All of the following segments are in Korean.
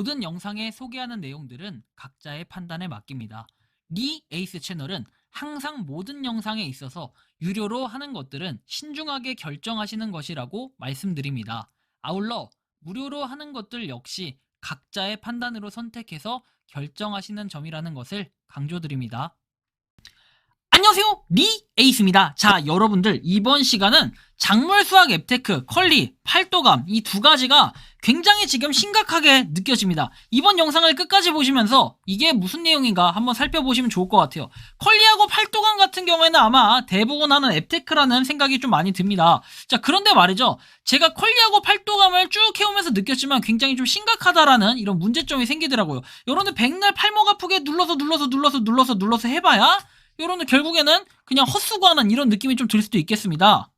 모든 영상에 소개하는 내용들은 각자의 판단에 맡깁니다. 리 에이스 채널은 항상 모든 영상에 있어서 유료로 하는 것들은 신중하게 결정하시는 것이라고 말씀드립니다. 아울러 무료로 하는 것들 역시 각자의 판단으로 선택해서 결정하시는 점이라는 것을 강조드립니다. 안녕하세요, 리 에이스입니다. 자, 여러분들 이번 시간은 작물 수학 앱테크, 컬리, 팔도감 이 두 가지가 굉장히 지금 심각하게 느껴집니다. 이번 영상을 끝까지 보시면서 이게 무슨 내용인가 한번 살펴보시면 좋을 것 같아요. 컬리하고 팔도감 같은 경우에는 아마 대부분 하는 앱테크라는 생각이 좀 많이 듭니다. 자, 그런데 말이죠. 제가 컬리하고 팔도감을 쭉 해오면서 느꼈지만 굉장히 좀 심각하다라는 이런 문제점이 생기더라고요. 여러분들 백날 팔목 아프게 눌러서 해봐야 여러분들 결국에는 그냥 헛수고하는 이런 느낌이 좀 들 수도 있겠습니다.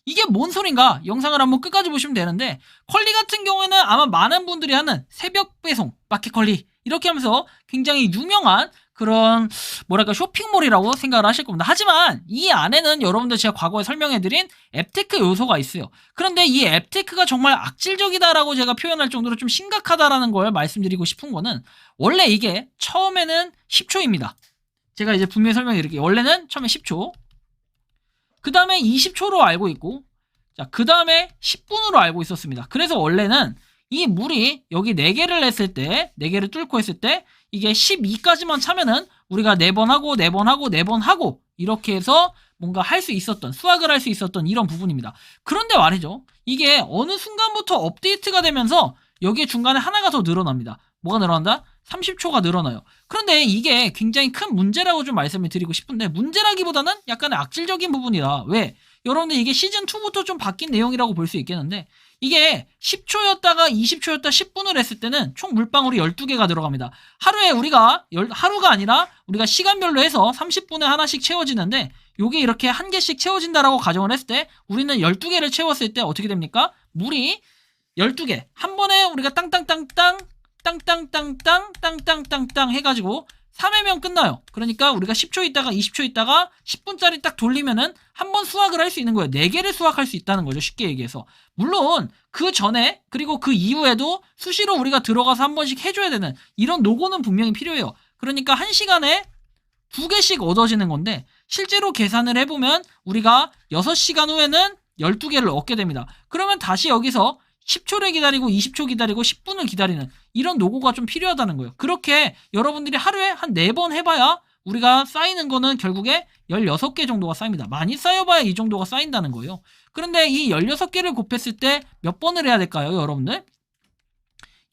이게 뭔 소린가? 영상을 한번 끝까지 보시면 되는데, 컬리 같은 경우에는 아마 많은 분들이 하는 새벽 배송, 마켓 컬리 이렇게 하면서 굉장히 유명한 그런 뭐랄까 쇼핑몰이라고 생각을 하실 겁니다. 하지만 이 안에는 여러분들 제가 과거에 설명해드린 앱테크 요소가 있어요. 그런데 이 앱테크가 정말 악질적이다라고 제가 표현할 정도로 좀 심각하다라는 걸 말씀드리고 싶은 거는, 원래 이게 처음에는 10초입니다. 제가 이제 분명히 설명드릴게요. 원래는 처음에 10초, 그 다음에 20초로 알고 있고, 자, 그 다음에 10분으로 알고 있었습니다. 그래서 원래는 이 물이 여기 4개를 했을 때, 4개를 뚫고 했을 때, 이게 12까지만 차면은 우리가 4번 하고, 4번 하고, 4번 하고, 이렇게 해서 뭔가 할 수 있었던, 수학을 할 수 있었던 이런 부분입니다. 그런데 말이죠. 이게 어느 순간부터 업데이트가 되면서 여기에 중간에 하나가 더 늘어납니다. 뭐가 늘어난다? 30초가 늘어나요. 그런데 이게 굉장히 큰 문제라고 좀 말씀을 드리고 싶은데, 문제라기보다는 약간의 악질적인 부분이다. 왜? 여러분들 이게 시즌2부터 좀 바뀐 내용이라고 볼 수 있겠는데, 이게 10초였다가 20초였다 10분을 했을 때는 총 물방울이 12개가 들어갑니다. 하루에 우리가 하루가 아니라 우리가 시간별로 해서 30분에 하나씩 채워지는데, 요게 이렇게 한 개씩 채워진다라고 가정을 했을 때 우리는 12개를 채웠을 때 어떻게 됩니까? 물이 12개 한 번에 우리가 땅땅땅땅 해가지고 3회면 끝나요. 그러니까 우리가 10초 있다가 20초 있다가 10분짜리 딱 돌리면은 한 번 수학을 할 수 있는 거예요. 4개를 수학할 수 있다는 거죠. 쉽게 얘기해서. 물론 그 전에 그리고 그 이후에도 수시로 우리가 들어가서 한 번씩 해줘야 되는 이런 노고는 분명히 필요해요. 그러니까 1시간에 2개씩 얻어지는 건데, 실제로 계산을 해보면 우리가 6시간 후에는 12개를 얻게 됩니다. 그러면 다시 여기서 10초를 기다리고 20초 기다리고 10분을 기다리는 이런 노고가 좀 필요하다는 거예요. 그렇게 여러분들이 하루에 한 4번 해봐야 우리가 쌓이는 거는 결국에 16개 정도가 쌓입니다. 많이 쌓여봐야 이 정도가 쌓인다는 거예요. 그런데 이 16개를 곱했을 때 몇 번을 해야 될까요, 여러분들?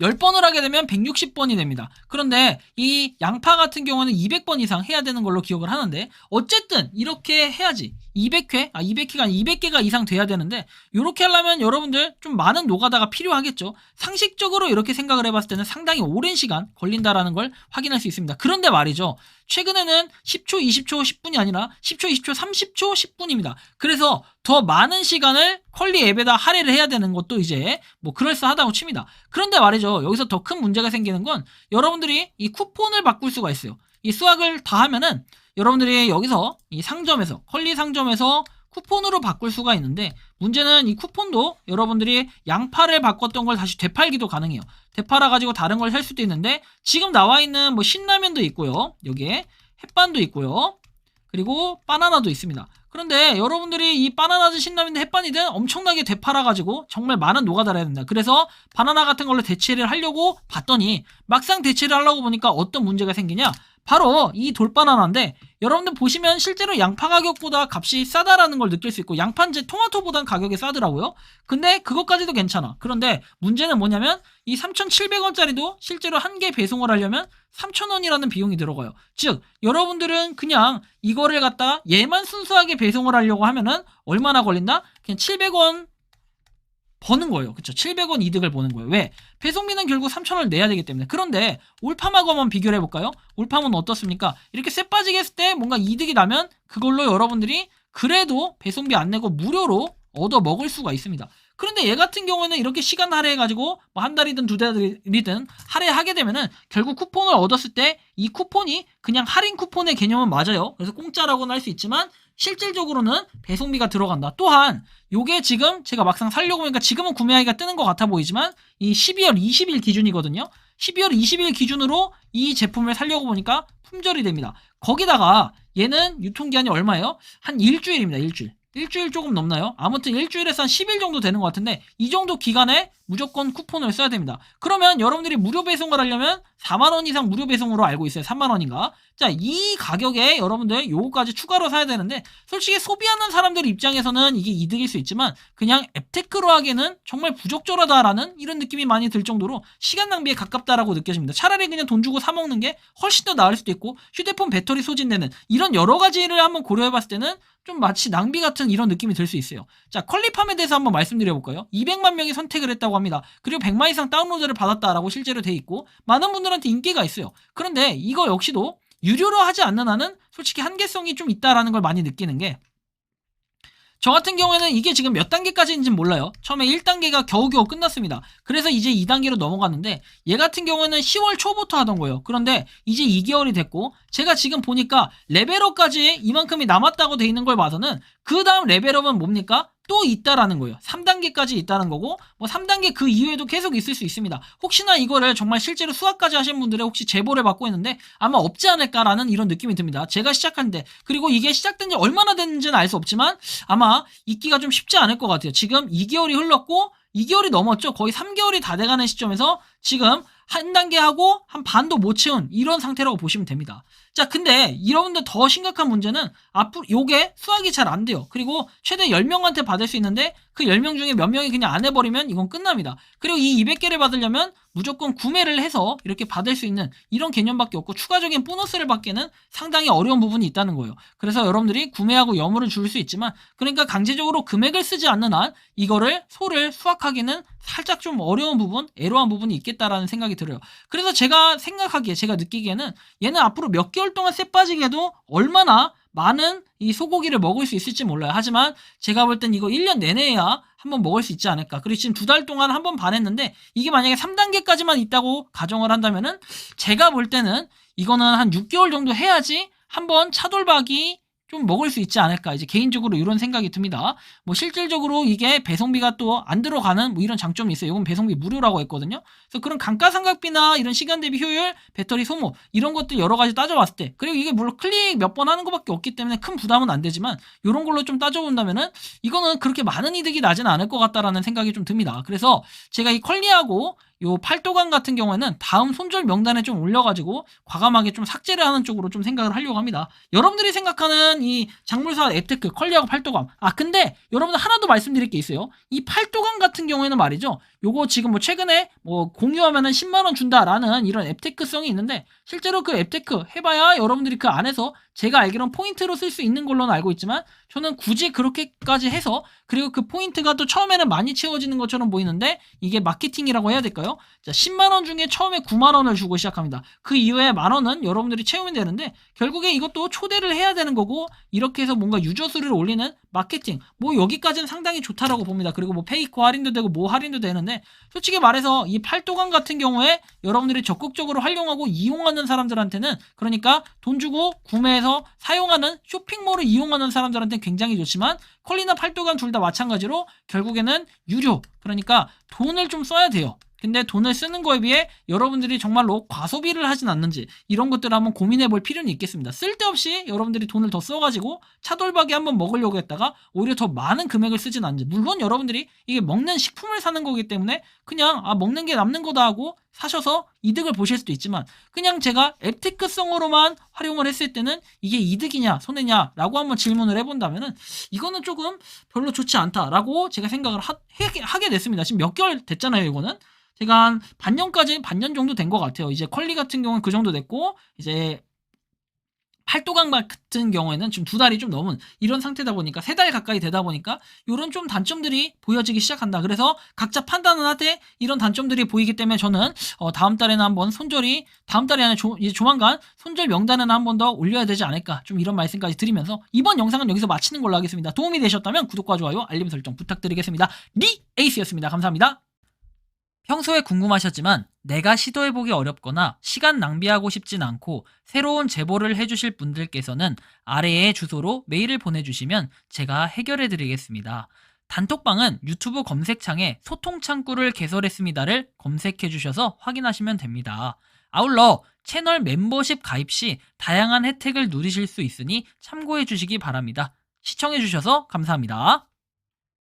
10번을 하게 되면 160번이 됩니다. 그런데 이 양파 같은 경우는 200번 이상 해야 되는 걸로 기억을 하는데, 어쨌든 이렇게 해야지 200개가 아니라 200개가 이상 돼야 되는데, 이렇게 하려면 여러분들 좀 많은 노가다가 필요하겠죠. 상식적으로 이렇게 생각을 해봤을 때는 상당히 오랜 시간 걸린다라는 걸 확인할 수 있습니다. 그런데 말이죠, 최근에는 10초, 20초, 10분이 아니라 10초, 20초, 30초, 10분입니다. 그래서 더 많은 시간을 컬리 앱에다 할애를 해야 되는 것도 이제 뭐 그럴싸하다고 칩니다. 그런데 말이죠, 여기서 더 큰 문제가 생기는 건, 여러분들이 이 쿠폰을 바꿀 수가 있어요. 이 수학을 다 하면은 여러분들이 여기서 이 상점에서, 컬리 상점에서 쿠폰으로 바꿀 수가 있는데, 문제는 이 쿠폰도 여러분들이 양파를 바꿨던 걸 다시 되팔기도 가능해요. 되팔아가지고 다른 걸 살 수도 있는데, 지금 나와 있는 뭐 신라면도 있고요, 여기에 햇반도 있고요, 그리고 바나나도 있습니다. 그런데 여러분들이 이 바나나든 신라면든 햇반이든 엄청나게 되팔아가지고 정말 많은 노가다를 해야 된다. 그래서 바나나 같은 걸로 대체를 하려고 봤더니, 막상 대체를 하려고 보니까 어떤 문제가 생기냐, 바로 이 돌바나나인데, 여러분들 보시면 실제로 양파 가격보다 값이 싸다라는 걸 느낄 수 있고, 양파인지 토마토보단 가격이 싸더라고요. 근데 그것까지도 괜찮아. 그런데 문제는 뭐냐면, 이 3,700원짜리도 실제로 한 개 배송을 하려면 3,000원이라는 비용이 들어가요. 즉 여러분들은 그냥 이거를 갖다 얘만 순수하게 배송을 하려고 하면은 얼마나 걸린다? 그냥 700원 버는 거예요. 그쵸? 700원 이득을 보는 거예요. 왜? 배송비는 결국 3,000원을 내야 되기 때문에. 그런데 올팜하고 한번 비교를 해볼까요? 올팜은 어떻습니까? 이렇게 쎄 빠지게 했을 때 뭔가 이득이 나면 그걸로 여러분들이 그래도 배송비 안 내고 무료로 얻어 먹을 수가 있습니다. 그런데 얘 같은 경우에는 이렇게 시간 할애해가지고 뭐 한 달이든 2달이든 할애하게 되면은 결국 쿠폰을 얻었을 때 이 쿠폰이 그냥 할인 쿠폰의 개념은 맞아요. 그래서 공짜라고는 할 수 있지만 실질적으로는 배송비가 들어간다. 또한 요게 지금 제가 막상 살려고 하니까 지금은 구매하기가 뜨는 것 같아 보이지만 이 12월 20일 기준이거든요. 12월 20일 기준으로 이 제품을 살려고 보니까 품절이 됩니다. 거기다가 얘는 유통기한이 얼마예요? 한 일주일입니다. 일주일 조금 넘나요? 아무튼 일주일에서 한 10일 정도 되는 것 같은데 이 정도 기간에 무조건 쿠폰을 써야 됩니다. 그러면 여러분들이 무료 배송을 하려면 4만원 이상 무료 배송으로 알고 있어요. 3만원인가? 자, 이 가격에 여러분들 요거까지 추가로 사야 되는데 솔직히 소비하는 사람들 입장에서는 이게 이득일 수 있지만 그냥 앱테크로 하기에는 정말 부적절하다라는 이런 느낌이 많이 들 정도로 시간 낭비에 가깝다라고 느껴집니다. 차라리 그냥 돈 주고 사 먹는 게 훨씬 더 나을 수도 있고 휴대폰 배터리 소진되는 이런 여러 가지를 한번 고려해봤을 때는 좀 마치 낭비 같은 이런 느낌이 들 수 있어요. 자, 컬리팜에 대해서 한번 말씀드려볼까요? 200만 명이 선택을 했다고 합니다. 그리고 100만 이상 다운로드를 받았다라고 실제로 돼 있고 많은 분들한테 인기가 있어요. 그런데 이거 역시도 유료로 하지 않는 한은 솔직히 한계성이 좀 있다라는 걸 많이 느끼는 게 저 같은 경우에는 이게 지금 몇 단계까지인지는 몰라요. 처음에 1단계가 겨우겨우 끝났습니다. 그래서 이제 2단계로 넘어갔는데 얘 같은 경우에는 10월 초부터 하던 거예요. 그런데 이제 2개월이 됐고 제가 지금 보니까 레벨업까지 이만큼이 남았다고 돼 있는 걸 봐서는 그 다음 레벨업은 뭡니까? 또 있다라는 거예요. 3단계까지 있다는 거고 뭐 3단계 그 이후에도 계속 있을 수 있습니다. 혹시나 이거를 정말 실제로 수학까지 하신 분들의 혹시 제보를 받고 있는데 아마 없지 않을까라는 이런 느낌이 듭니다. 제가 시작한데 그리고 이게 시작된 지 얼마나 됐는지는 알 수 없지만 아마 있기가 좀 쉽지 않을 것 같아요. 지금 2개월이 흘렀고 2개월이 넘었죠. 거의 3개월이 다 돼가는 시점에서 지금 한 단계 하고 한 반도 못 채운 이런 상태라고 보시면 됩니다. 자, 근데 여러분들 더 심각한 문제는 앞으로 요게 수학이 잘 안 돼요. 그리고 최대 10명한테 받을 수 있는데 그 10명 중에 몇 명이 그냥 안 해버리면 이건 끝납니다. 그리고 이 200개를 받으려면 무조건 구매를 해서 이렇게 받을 수 있는 이런 개념밖에 없고 추가적인 보너스를 받기는 상당히 어려운 부분이 있다는 거예요. 그래서 여러분들이 구매하고 여물을 줄 수 있지만 그러니까 강제적으로 금액을 쓰지 않는 한 이거를 소를 수확하기는 살짝 좀 어려운 부분, 애로한 부분이 있겠다라는 생각이 들어요. 그래서 제가 생각하기에, 제가 느끼기에는 얘는 앞으로 몇 개월 동안 쎄 빠지게 해도 얼마나 많은 이 소고기를 먹을 수 있을지 몰라요. 하지만 제가 볼 땐 이거 1년 내내야 한번 먹을 수 있지 않을까. 그리고 지금 2달 동안 한 번 반 했는데 이게 만약에 3단계까지만 있다고 가정을 한다면은 제가 볼 때는 이거는 한 6개월 정도 해야지 한번 차돌박이 좀 먹을 수 있지 않을까. 이제 개인적으로 이런 생각이 듭니다. 뭐 실질적으로 이게 배송비가 또 안 들어가는 뭐 이런 장점이 있어요. 이건 배송비 무료라고 했거든요. 그래서 그런 감가상각비나 이런 시간 대비 효율, 배터리 소모 이런 것들 여러 가지 따져봤을 때 그리고 이게 물론 클릭 몇 번 하는 것밖에 없기 때문에 큰 부담은 안 되지만 이런 걸로 좀 따져본다면은 이거는 그렇게 많은 이득이 나지는 않을 것 같다라는 생각이 좀 듭니다. 그래서 제가 이 컬리하고 요 팔도강 같은 경우에는 다음 손절 명단에 좀 올려가지고 과감하게 좀 삭제를 하는 쪽으로 좀 생각을 하려고 합니다. 여러분들이 생각하는 이 작물사 앱테크 컬리하고 팔도강 근데 여러분들 하나 더 말씀드릴 게 있어요. 이 팔도강 같은 경우에는 말이죠. 요거 지금 뭐 최근에 뭐 공유하면은 10만원 준다라는 이런 앱테크성이 있는데 실제로 그 앱테크 해봐야 여러분들이 그 안에서 제가 알기로는 포인트로 쓸 수 있는 걸로는 알고 있지만 저는 굳이 그렇게까지 해서 그리고 그 포인트가 또 처음에는 많이 채워지는 것처럼 보이는데 이게 마케팅이라고 해야 될까요? 자, 10만원 중에 처음에 9만원을 주고 시작합니다. 그 이후에 만원은 여러분들이 채우면 되는데 결국에 이것도 초대를 해야 되는 거고 이렇게 해서 뭔가 유저 수를 올리는 마케팅 뭐 여기까지는 상당히 좋다라고 봅니다. 그리고 뭐 페이커 할인도 되고 뭐 할인도 되는데 솔직히 말해서 이 팔도강 같은 경우에 여러분들이 적극적으로 활용하고 이용하는 사람들한테는 그러니까 돈 주고 구매해서 사용하는 쇼핑몰을 이용하는 사람들한테는 굉장히 좋지만 컬리나 팔도강 둘 다 마찬가지로 결국에는 유료 그러니까 돈을 좀 써야 돼요. 근데 돈을 쓰는 거에 비해 여러분들이 정말로 과소비를 하진 않는지 이런 것들을 한번 고민해 볼 필요는 있겠습니다. 쓸데없이 여러분들이 돈을 더 써가지고 차돌박이 한번 먹으려고 했다가 오히려 더 많은 금액을 쓰진 않는지 물론 여러분들이 이게 먹는 식품을 사는 거기 때문에 그냥 먹는 게 남는 거다 하고 사셔서 이득을 보실 수도 있지만 그냥 제가 앱테크성으로만 활용을 했을 때는 이게 이득이냐 손해냐 라고 한번 질문을 해본다면은 이거는 조금 별로 좋지 않다라고 제가 생각을 하게 됐습니다. 지금 몇 개월 됐잖아요. 이거는 제가 한 반년 정도 된 것 같아요. 이제 컬리 같은 경우는 그 정도 됐고 이제 팔도강 같은 경우에는 지금 2달이 좀 넘은 이런 상태다 보니까 3달 가까이 되다 보니까 이런 좀 단점들이 보여지기 시작한다. 그래서 각자 판단은 하되 이런 단점들이 보이기 때문에 저는 다음 달에는 한번 다음 달이 아니라 이제 조만간 손절 명단에는 한 번 더 올려야 되지 않을까 좀 이런 말씀까지 드리면서 이번 영상은 여기서 마치는 걸로 하겠습니다. 도움이 되셨다면 구독과 좋아요 알림 설정 부탁드리겠습니다. 에이스였습니다. 감사합니다. 평소에 궁금하셨지만 내가 시도해보기 어렵거나 시간 낭비하고 싶진 않고 새로운 제보를 해주실 분들께서는 아래의 주소로 메일을 보내주시면 제가 해결해드리겠습니다. 단톡방은 유튜브 검색창에 소통 창구를 개설했습니다를 검색해 주셔서 확인하시면 됩니다. 아울러 채널 멤버십 가입 시 다양한 혜택을 누리실 수 있으니 참고해 주시기 바랍니다. 시청해 주셔서 감사합니다.